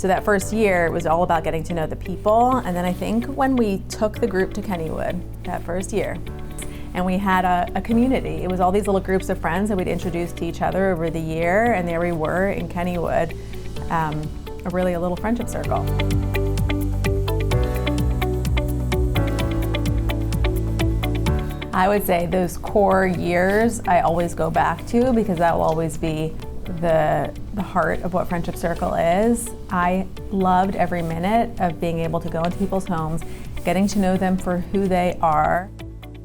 So that first year, it was all about getting to know the people. And then I think when we took the group to Kennywood that first year, and we had a community. It was all these little groups of friends that we'd introduced to each other over the year, and there we were in Kennywood, really a little friendship circle. I would say those core years I always go back to because that will always be the heart of what Friendship Circle is. I loved every minute of being able to go into people's homes, getting to know them for who they are.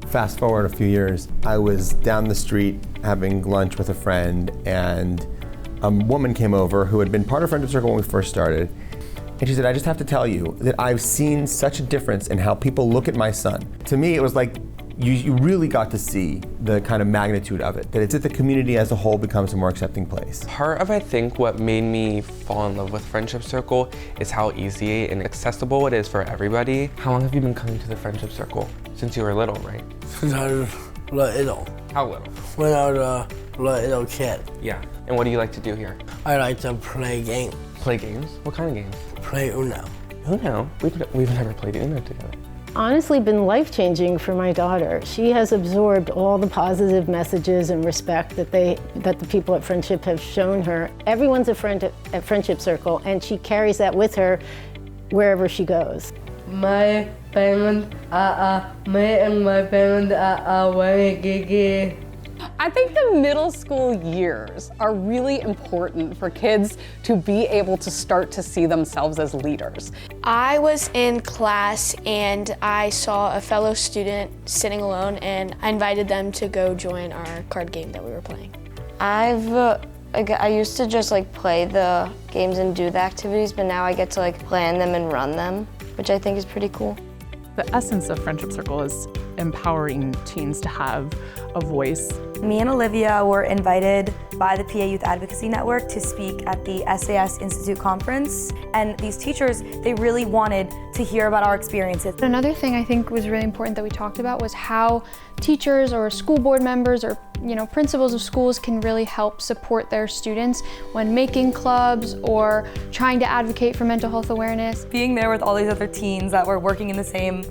Fast forward a few years, I was down the street having lunch with a friend, and a woman came over who had been part of Friendship Circle when we first started. And she said, I just have to tell you that I've seen such a difference in how people look at my son. To me, it was like, you really got to see the kind of magnitude of it, that it's that the community as a whole becomes a more accepting place. Part of, I think, what made me fall in love with Friendship Circle is how easy and accessible it is for everybody. How long have you been coming to the Friendship Circle? Since you were little, right? Since I was little. How little? When I was a little kid. Yeah. And what do you like to do here? I like to play games. Play games? What kind of games? Play Uno. Uno? We've never played Uno together. Honestly been life-changing for my daughter. She has absorbed all the positive messages and respect that the people at Friendship have shown her. Everyone's a friend at Friendship Circle, and she carries that with her wherever she goes. My parents me and my parents are very geeky. I think the middle school years are really important for kids to be able to start to see themselves as leaders. I was in class and I saw a fellow student sitting alone, and I invited them to go join our card game that we were playing. I used to just play the games and do the activities, but now I get to plan them and run them, which I think is pretty cool. The essence of Friendship Circle is empowering teens to have a voice. Me and Olivia were invited by the PA Youth Advocacy Network to speak at the SAS Institute conference. And these teachers, they really wanted to hear about our experiences. Another thing I think was really important that we talked about was how teachers or school board members or principals of schools can really help support their students when making clubs or trying to advocate for mental health awareness. Being there with all these other teens that were working in the same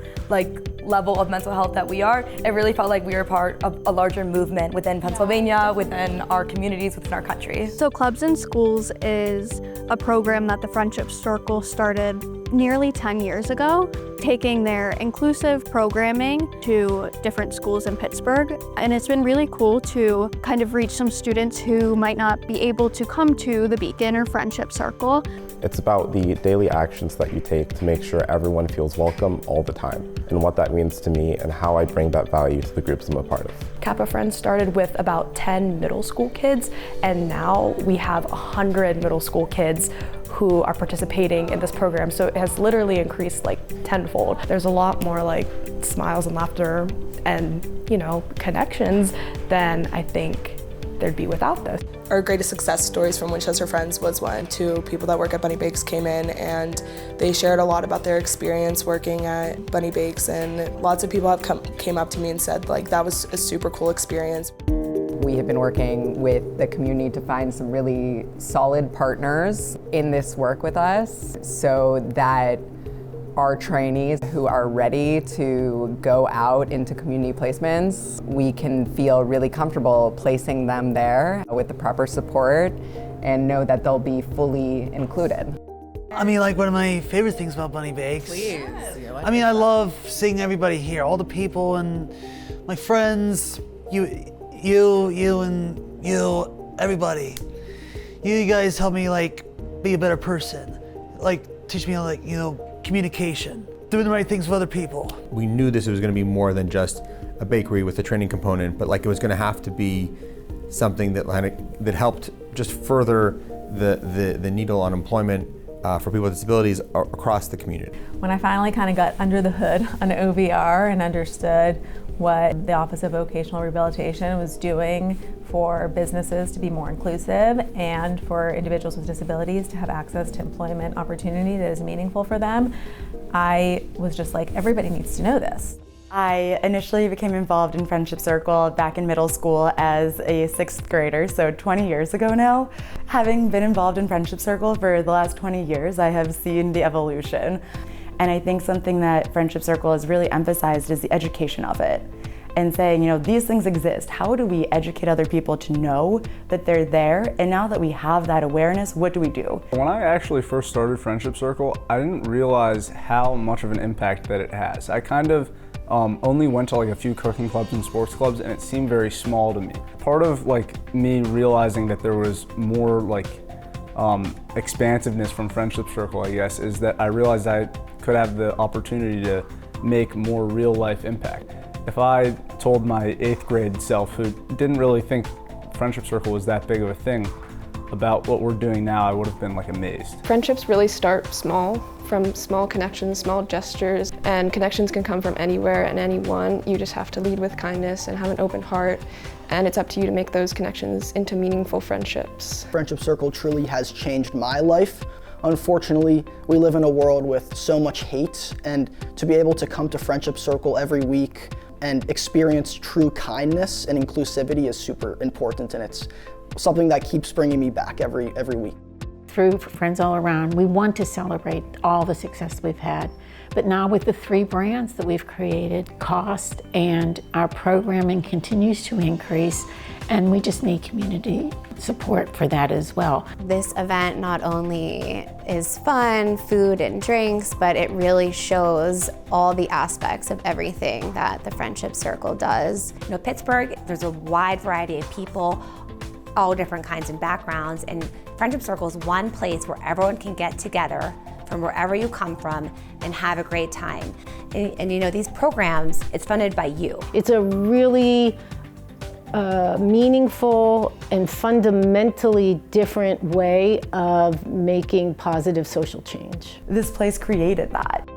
level of mental health that we are, it really felt like we were part of a larger movement within Pennsylvania, within our communities, within our country. So Clubs in Schools is a program that the Friendship Circle started nearly 10 years ago, taking their inclusive programming to different schools in Pittsburgh. And it's been really cool to kind of reach some students who might not be able to come to the Beacon or Friendship Circle. It's about the daily actions that you take to make sure everyone feels welcome all the time, and what that means to me and how I bring that value to the groups I'm a part of. Kappa Friends started with about 10 middle school kids, and now we have 100 middle school kids who are participating in this program. So it has literally increased tenfold. There's a lot more smiles and laughter and connections than I think there'd be without this. Our greatest success stories from Winchester Friends was when two people that work at Bunny Bakes came in and they shared a lot about their experience working at Bunny Bakes, and lots of people came up to me and said that was a super cool experience. We have been working with the community to find some really solid partners in this work with us so that our trainees who are ready to go out into community placements, we can feel really comfortable placing them there with the proper support and know that they'll be fully included. I mean, one of my favorite things about Bunny Bakes. Please. I love seeing everybody here, all the people and my friends, you and everybody. You guys help me be a better person. Teach me communication, doing the right things with other people. We knew this was going to be more than just a bakery with a training component, but it was going to have to be something that helped just further the needle on employment for people with disabilities across the community. When I finally kind of got under the hood on OVR and understood what the Office of Vocational Rehabilitation was doing for businesses to be more inclusive and for individuals with disabilities to have access to employment opportunity that is meaningful for them, I was just everybody needs to know this. I initially became involved in Friendship Circle back in middle school as a 6th grader, so 20 years ago now. Having been involved in Friendship Circle for the last 20 years, I have seen the evolution. And I think something that Friendship Circle has really emphasized is the education of it. And saying, these things exist. How do we educate other people to know that they're there? And now that we have that awareness, what do we do? When I actually first started Friendship Circle, I didn't realize how much of an impact that it has. I kind of only went to like a few cooking clubs and sports clubs, and it seemed very small to me. Part of me realizing that there was more expansiveness from Friendship Circle, I guess, is that I realized I could have the opportunity to make more real life impact. If I told my 8th grade self, who didn't really think Friendship Circle was that big of a thing, about what we're doing now, I would have been amazed. Friendships really start small, from small connections, small gestures, and connections can come from anywhere and anyone. You just have to lead with kindness and have an open heart, and it's up to you to make those connections into meaningful friendships. Friendship Circle truly has changed my life. Unfortunately, we live in a world with so much hate, and to be able to come to Friendship Circle every week and experience true kindness and inclusivity is super important, and it's something that keeps bringing me back every week. Through Friends All Around, we want to celebrate all the success we've had. But now with the 3 brands that we've created, cost and our programming continues to increase, and we just need community support for that as well. This event not only is fun, food and drinks, but it really shows all the aspects of everything that the Friendship Circle does. Pittsburgh, there's a wide variety of people, all different kinds of backgrounds, and Friendship Circle is one place where everyone can get together from wherever you come from and have a great time. And these programs, it's funded by you. It's a really meaningful and fundamentally different way of making positive social change. This place created that.